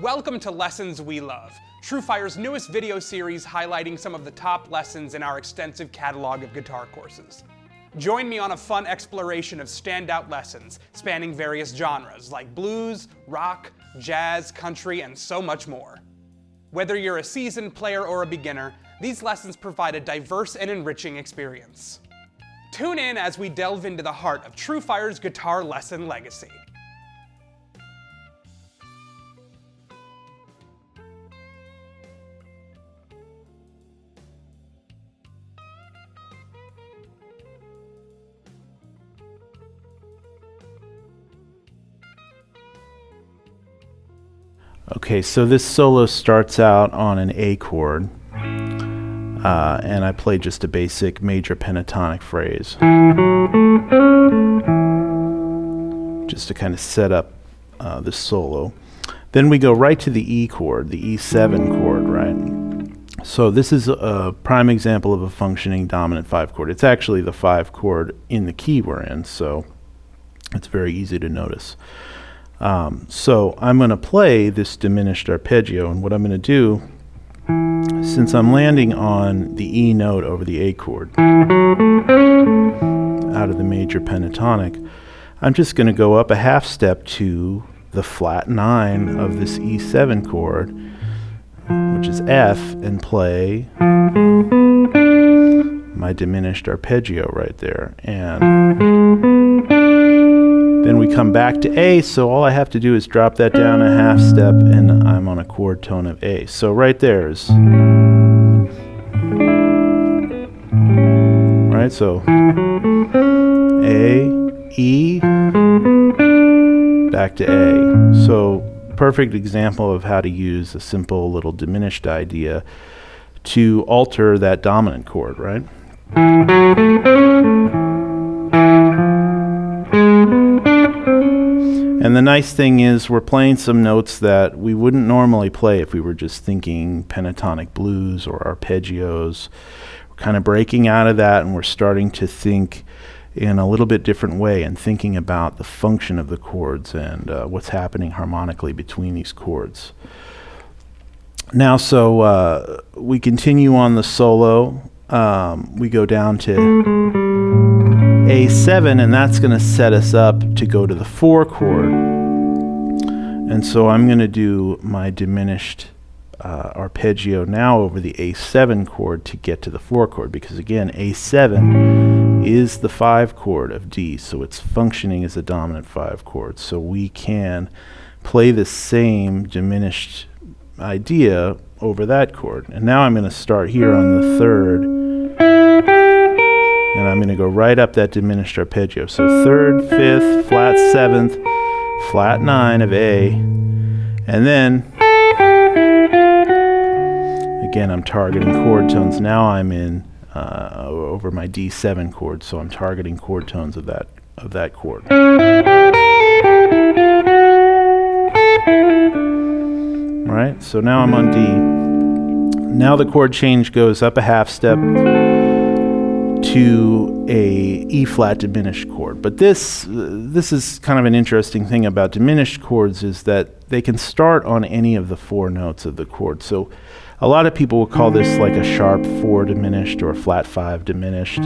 Welcome to Lessons We Love, TrueFire's newest video series highlighting some of the top lessons in our extensive catalog of guitar courses. Join me on a fun exploration of standout lessons spanning various genres like blues, rock, jazz, country, and so much more. Whether you're a seasoned player or a beginner, these lessons provide a diverse and enriching experience. Tune in as we delve into the heart of TrueFire's guitar lesson legacy. Okay, so this solo starts out on an A chord, and I play just a basic major pentatonic phrase, just to kind of set up this solo. Then we go right to the E chord, the E7 chord, right? So this is a prime example of a functioning dominant 5 chord. It's actually the 5 chord in the key we're in, so it's very easy to notice. So I'm going to play this diminished arpeggio, and what I'm going to do, since I'm landing on the E note over the A chord out of the major pentatonic, I'm just going to go up a half step to the flat 9 of this E7 chord, which is F, and play my diminished arpeggio right there. And then we come back to A, so all I have to do is drop that down a half step and I'm on a chord tone of A. So right there's, right, so A, E, back to A. So perfect example of how to use a simple little diminished idea to alter that dominant chord, right? And the nice thing is we're playing some notes that we wouldn't normally play if we were just thinking pentatonic blues or arpeggios. We're kind of breaking out of that and we're starting to think in a little bit different way and thinking about the function of the chords and what's happening harmonically between these chords. Now, so we continue on the solo. We go down to A7, and that's going to set us up to go to the 4 chord. And so I'm going to do my diminished arpeggio now over the A7 chord to get to the 4 chord, because again, A7 is the 5 chord of D, so it's functioning as a dominant 5 chord. So we can play the same diminished idea over that chord. And now I'm going to start here on the 3rd. And I'm going to go right up that diminished arpeggio. So 3rd, 5th, flat 7th, flat 9 of A. And then, again, I'm targeting chord tones. Now I'm in over my D7 chord, so I'm targeting chord tones of that chord. Right? So now I'm on D. Now the chord change goes up a half step to a E flat diminished chord. But this is kind of an interesting thing about diminished chords, is that they can start on any of the 4 notes of the chord. So a lot of people will call this like a sharp 4 diminished or a flat 5 diminished.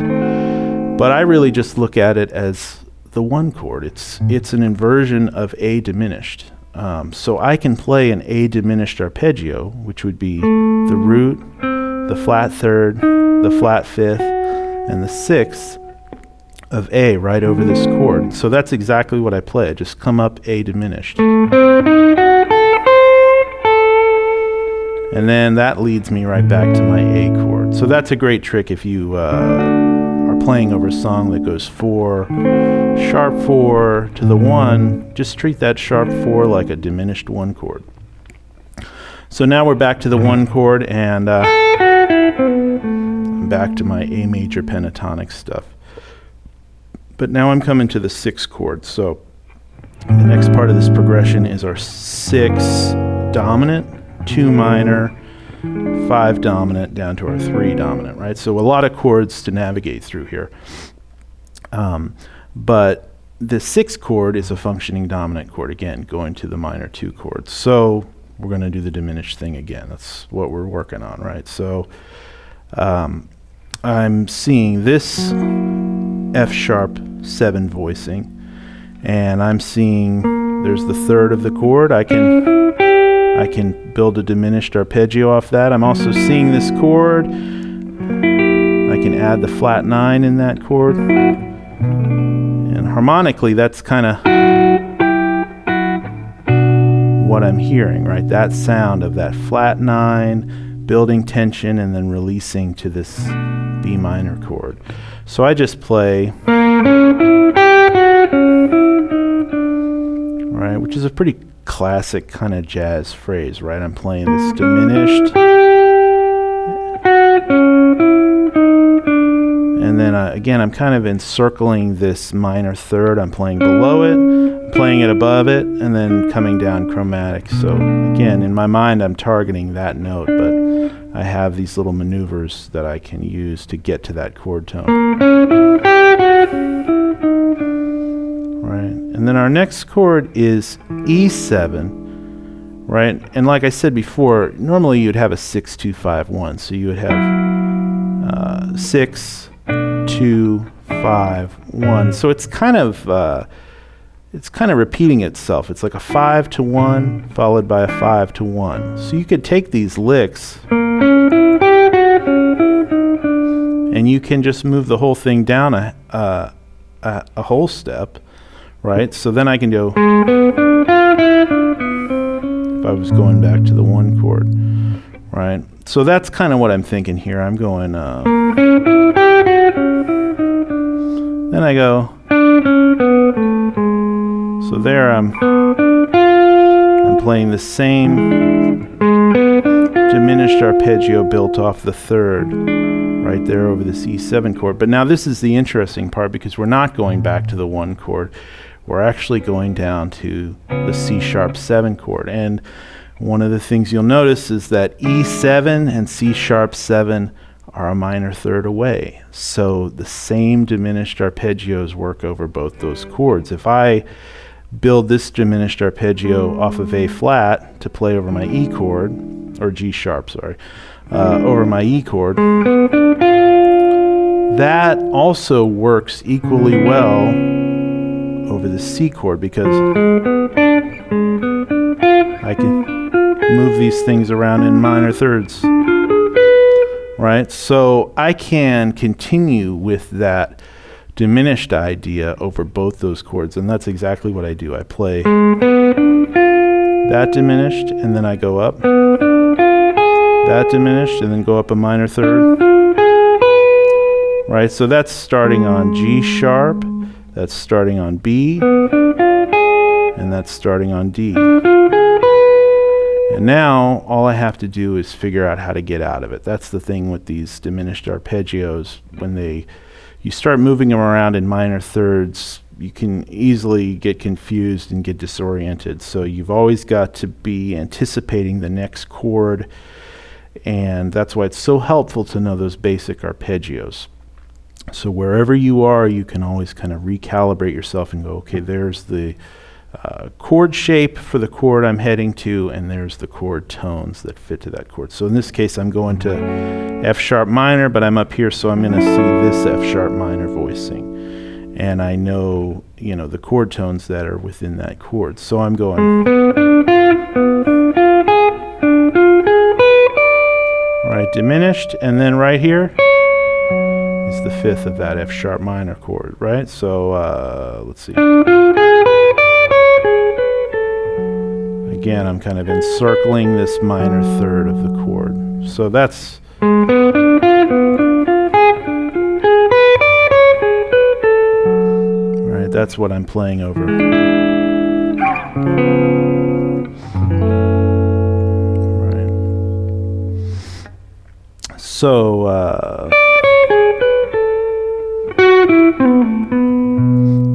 But I really just look at it as the 1 chord. It's an inversion of A diminished. So I can play an A diminished arpeggio, which would be the root, the flat 3rd, the flat 5th, and the 6th of A right over this chord. So that's exactly what I play. I just come up A diminished. And then that leads me right back to my A chord. So that's a great trick if you are playing over a song that goes 4, sharp 4 to the 1. Just treat that sharp 4 like a diminished 1 chord. So now we're back to the 1 chord, and I'm back to my A major pentatonic stuff. But now I'm coming to the 6 chord. So the next part of this progression is our 6 dominant, 2 minor, 5 dominant, down to our 3 dominant, right? So a lot of chords to navigate through here. But the 6th chord is a functioning dominant chord, again, going to the minor 2 chord. So we're going to do the diminished thing again. That's what we're working on, right? So I'm seeing this F sharp 7 voicing, and I'm seeing there's the third of the chord. I can build a diminished arpeggio off that. I'm also seeing this chord. I can add the flat 9 in that chord. And harmonically, that's kind of what I'm hearing, right? That sound of that flat 9, building tension and then releasing to this B minor chord. So I just play, right, which is a pretty classic kind of jazz phrase, right? I'm playing this diminished, and then again I'm kind of encircling this minor third. I'm playing below it, I'm playing it above it, and then coming down chromatic. So again, in my mind I'm targeting that note, but I have these little maneuvers that I can use to get to that chord tone. Right, and then our next chord is E7, right? And like I said before, normally you'd have a 6, 2, 5, 1. So you would have 6, 2, 5, 1. So it's kind of repeating itself. It's like a 5 to 1 followed by a 5 to 1. So you could take these licks and you can just move the whole thing down a whole step, right? So then I can go, if I was going back to the 1 chord, right? So that's kind of what I'm thinking here. I'm going, then I go, so there I'm playing the same diminished arpeggio built off the third right there over this E7 chord. But now this is the interesting part, because we're not going back to the 1 chord. We're actually going down to the C sharp 7 chord. And one of the things you'll notice is that E7 and C sharp 7 are a minor third away. So the same diminished arpeggios work over both those chords. If I build this diminished arpeggio off of A flat to play over my E chord, or G sharp, sorry, over my E chord, that also works equally well over the C chord, because I can move these things around in minor thirds, right? So I can continue with that diminished idea over both those chords, and that's exactly what I do. I play that diminished, and then I go up, that diminished, and then go up a minor third, right? So that's starting on G sharp, that's starting on B, and that's starting on D. And now all I have to do is figure out how to get out of it. That's the thing with these diminished arpeggios. When you start moving them around in minor thirds, you can easily get confused and get disoriented. So you've always got to be anticipating the next chord, and that's why it's so helpful to know those basic arpeggios. So wherever you are, you can always kind of recalibrate yourself and go, okay, there's the chord shape for the chord I'm heading to, and there's the chord tones that fit to that chord. So in this case, I'm going to F sharp minor, but I'm up here, so I'm going to see this F sharp minor voicing. And I know, the chord tones that are within that chord. So I'm going, right, diminished, and then right here is the fifth of that F sharp minor chord, right? So let's see. Again, I'm kind of encircling this minor third of the chord. So that's right, that's what I'm playing over. Right. So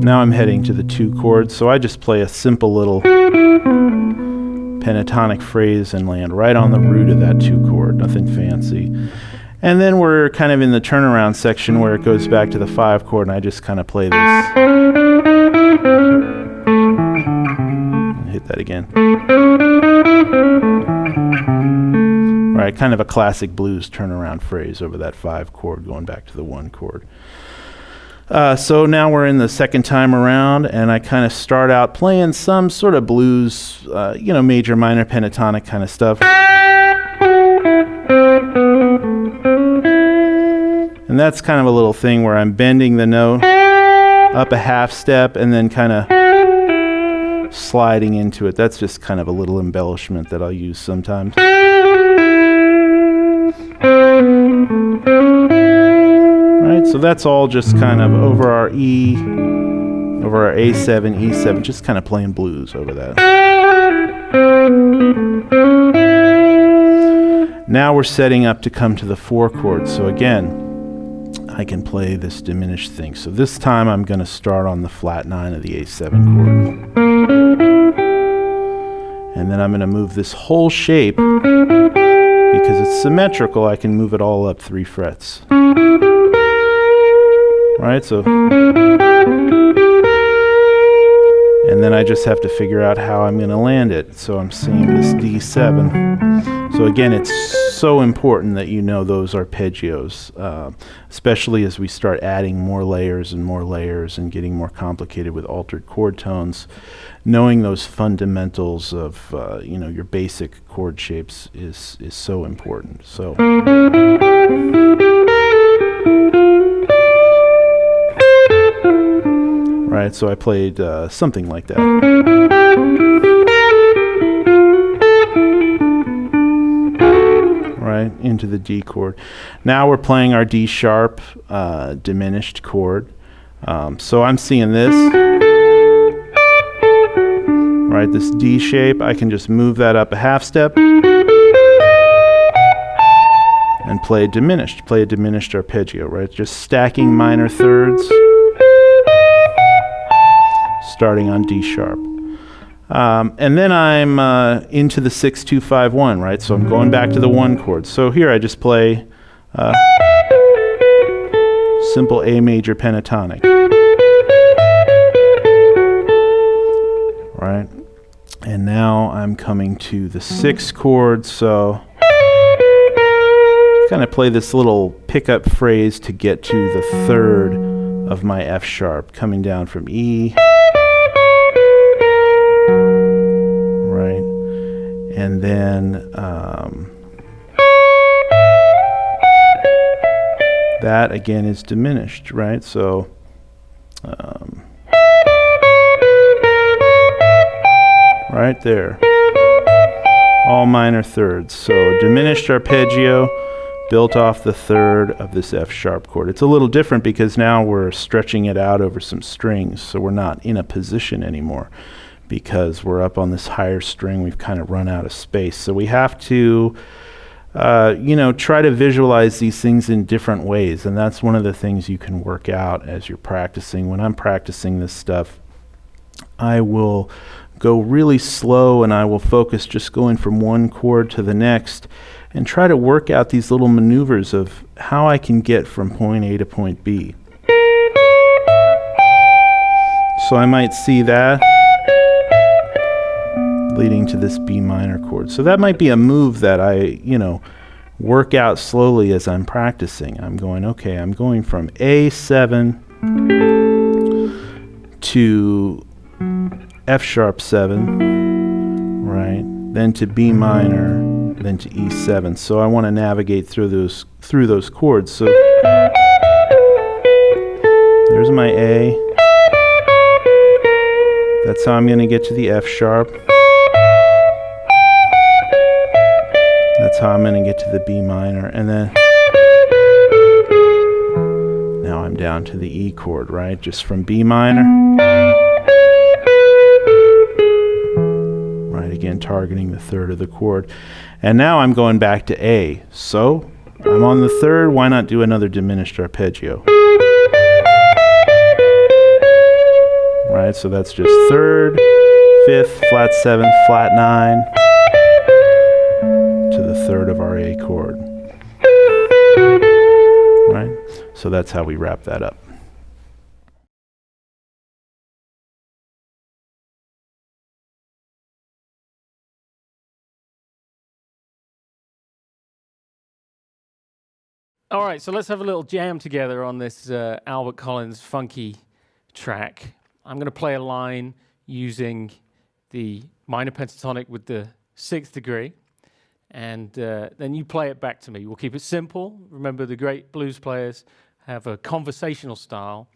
now I'm heading to the 2 chords, so I just play a simple little pentatonic phrase and land right on the root of that 2 chord, nothing fancy. And then we're kind of in the turnaround section where it goes back to the 5 chord, and I just kind of play this. Hit hit that again. Right, kind of a classic blues turnaround phrase over that 5 chord going back to the 1 chord. So now we're in the second time around, and I kind of start out playing some sort of blues, major, minor, pentatonic kind of stuff. And that's kind of a little thing where I'm bending the note up a half step and then kind of sliding into it. That's just kind of a little embellishment that I'll use sometimes. Right, so that's all just kind of over our E, over our A7, E7, just kind of playing blues over that. Now we're setting up to come to the 4 chord. So again, I can play this diminished thing. So this time I'm going to start on the flat 9 of the A7 chord. And then I'm going to move this whole shape. Because it's symmetrical, I can move it all up 3 frets. Right, so. And then I just have to figure out how I'm going to land it. So I'm seeing this D7. So again, it's so important that you know those arpeggios, especially as we start adding more layers and getting more complicated with altered chord tones. Knowing those fundamentals of your basic chord shapes is so important. So. Right, so I played something like that. Right, into the D chord. Now we're playing our D sharp diminished chord. So I'm seeing this. Right, this D shape, I can just move that up a half step and play a diminished arpeggio, right? Just stacking minor thirds, starting on D sharp. And then I'm into the 6-2-5-1, right? So I'm going back to the 1 chord. So here I just play simple A major pentatonic. Right? And now I'm coming to the 6 chord, so kind of play this little pickup phrase to get to the 3rd of my F sharp, coming down from E. Right? And then that again is diminished, right? So right there, all minor thirds. So diminished arpeggio built off the 3rd of this F sharp chord. It's a little different because now we're stretching it out over some strings, so we're not in a position anymore because we're up on this higher string. We've kind of run out of space. So we have to try to visualize these things in different ways, and that's one of the things you can work out as you're practicing. When I'm practicing this stuff, I will go really slow and I will focus just going from 1 chord to the next and try to work out these little maneuvers of how I can get from point A to point B. So I might see that leading to this B minor chord. So that might be a move that I, work out slowly as I'm practicing. I'm going, okay, I'm going from A7 to F sharp 7, right? Then to B minor, then to E7. So I want to navigate through those chords. So there's my A. That's how I'm going to get to the F sharp. That's how I'm going to get to the B minor. And then now I'm down to the E chord, right? Just from B minor. Right, again, targeting the 3rd of the chord. And now I'm going back to A. So I'm on the 3rd. Why not do another diminished arpeggio? Right, so that's just 3rd, 5th, flat 7th, flat 9 to the 3rd of our A chord. Right, so that's how we wrap that up. All right, so let's have a little jam together on this Albert Collins funky track. I'm going to play a line using the minor pentatonic with the 6th degree, and then you play it back to me. We'll keep it simple. Remember, the great blues players have a conversational style,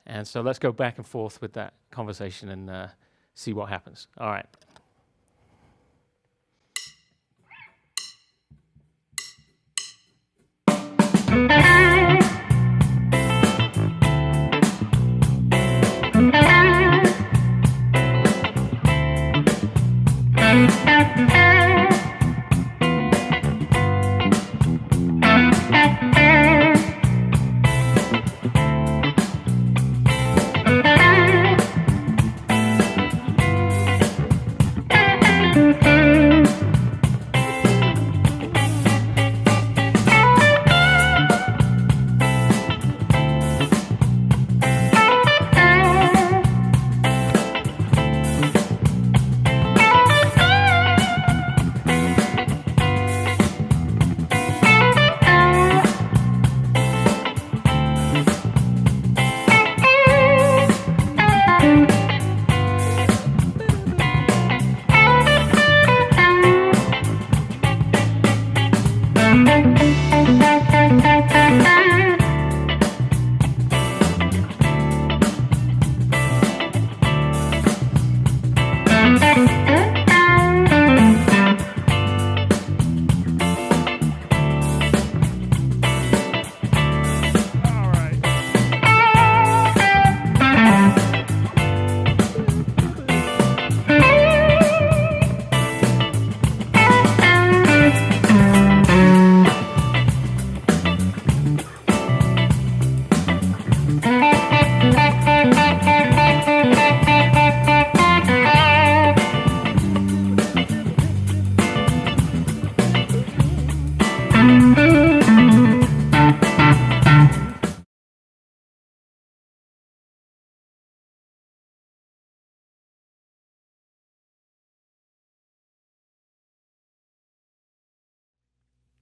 and so let's go back and forth with that conversation and see what happens. All right.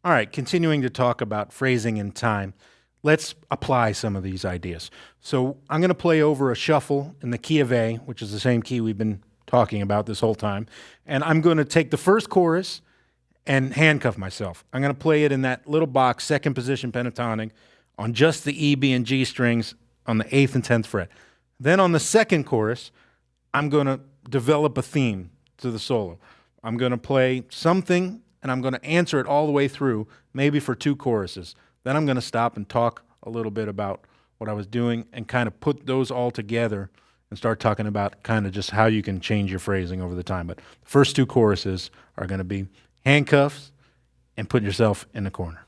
All right, continuing to talk about phrasing and time, let's apply some of these ideas. So I'm going to play over a shuffle in the key of A, which is the same key we've been talking about this whole time, and I'm going to take the first chorus and handcuff myself. I'm going to play it in that little box, second position pentatonic, on just the E, B, and G strings on the 8th and 10th fret. Then on the second chorus, I'm going to develop a theme to the solo. I'm going to play something, and I'm going to answer it all the way through, maybe for 2 choruses. Then I'm going to stop and talk a little bit about what I was doing and kind of put those all together and start talking about kind of just how you can change your phrasing over the time. But the first 2 choruses are going to be handcuffs and put yourself in the corner.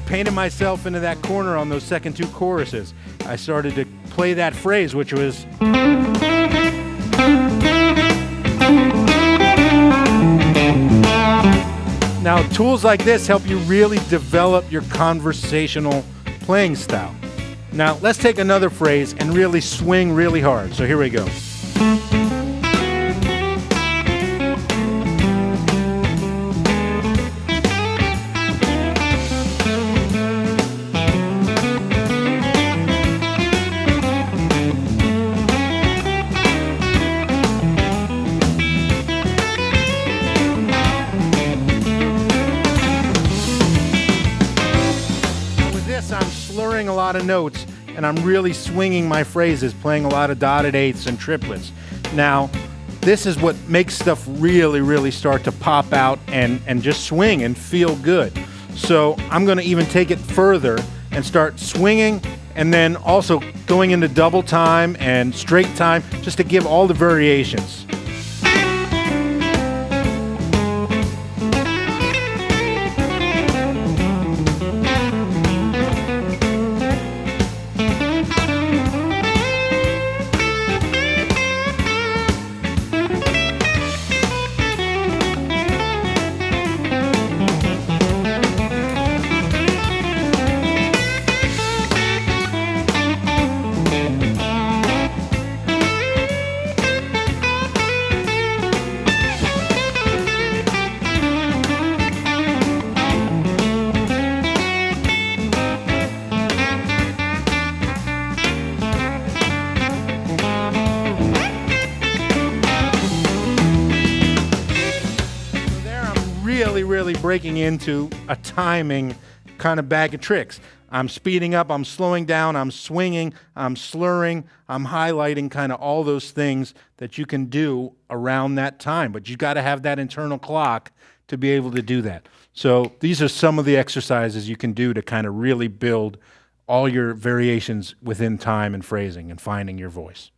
Painted myself into that corner on those second 2 choruses. I started to play that phrase, which was now tools like this help you really develop your conversational playing style. Now let's take another phrase and really swing really hard. So here we go. lot of notes, and I'm really swinging my phrases, playing a lot of dotted eighths and triplets. Now, this is what makes stuff really, really start to pop out and just swing and feel good. So I'm going to even take it further and start swinging and then also going into double time and straight time just to give all the variations. Really breaking into a timing kind of bag of tricks. I'm speeding up, I'm slowing down, I'm swinging, I'm slurring, I'm highlighting, kind of all those things that you can do around that time. But you got to have that internal clock to be able to do that. So these are some of the exercises you can do to kind of really build all your variations within time and phrasing and finding your voice.